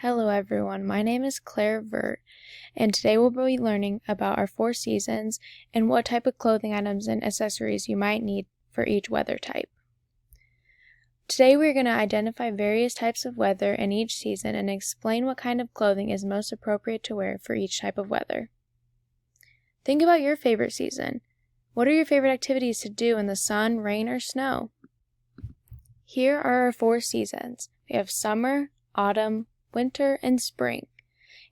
Hello everyone, my name is Claire Vert, and today we'll be learning about our 4 seasons and what type of clothing items and accessories you might need for each weather type. Today we're going to identify various types of weather in each season and explain what kind of clothing is most appropriate to wear for each type of weather. Think about your favorite season. What are your favorite activities to do in the sun, rain, or snow? Here are our 4 seasons. We have summer, autumn, winter, and spring.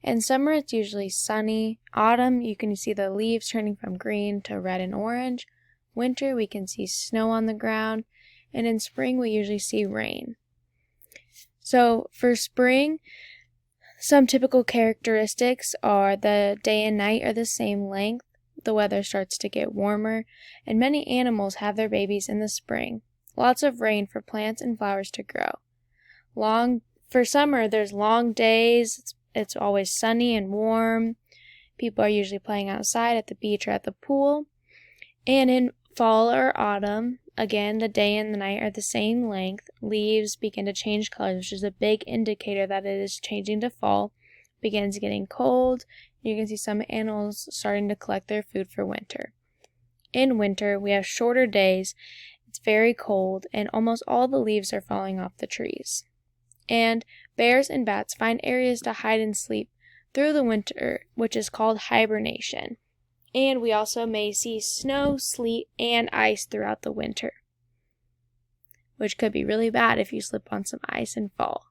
In summer, it's usually sunny. Autumn, you can see the leaves turning from green to red and orange. Winter, we can see snow on the ground. And in spring, we usually see rain. So for spring, some typical characteristics are the day and night are the same length. The weather starts to get warmer, and many animals have their babies in the spring. Lots of rain for plants and flowers to grow. For summer, there's long days. It's always sunny and warm. People are usually playing outside at the beach or at the pool. And in fall or autumn, again, the day and the night are the same length. Leaves begin to change colors, which is a big indicator that it is changing to fall. It begins getting cold. You can see some animals starting to collect their food for winter. In winter, we have shorter days. It's very cold, and almost all the leaves are falling off the trees. And bears and bats find areas to hide and sleep through the winter, which is called hibernation. And we also may see snow, sleet, and ice throughout the winter, which could be really bad if you slip on some ice and fall.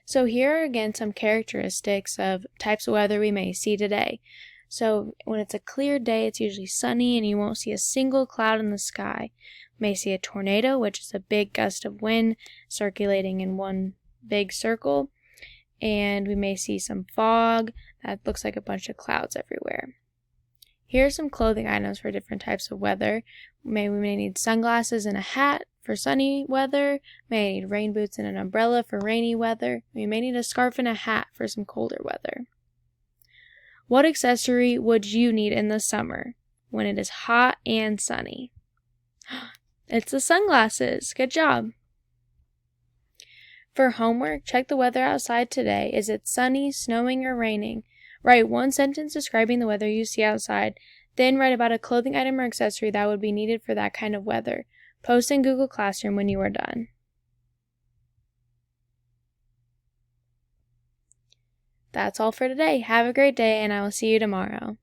So here are again some characteristics of types of weather we may see today. So when it's a clear day, it's usually sunny and you won't see a single cloud in the sky. You may see a tornado, which is a big gust of wind circulating in one big circle. And we may see some fog that looks like a bunch of clouds everywhere. Here are some clothing items for different types of weather. We may need sunglasses and a hat for sunny weather. We may need rain boots and an umbrella for rainy weather. We may need a scarf and a hat for some colder weather. What accessory would you need in the summer when it is hot and sunny? It's the sunglasses. Good job. For homework, check the weather outside today. Is it sunny, snowing, or raining? Write one sentence describing the weather you see outside. Then write about a clothing item or accessory that would be needed for that kind of weather. Post in Google Classroom when you are done. That's all for today. Have a great day, and I will see you tomorrow.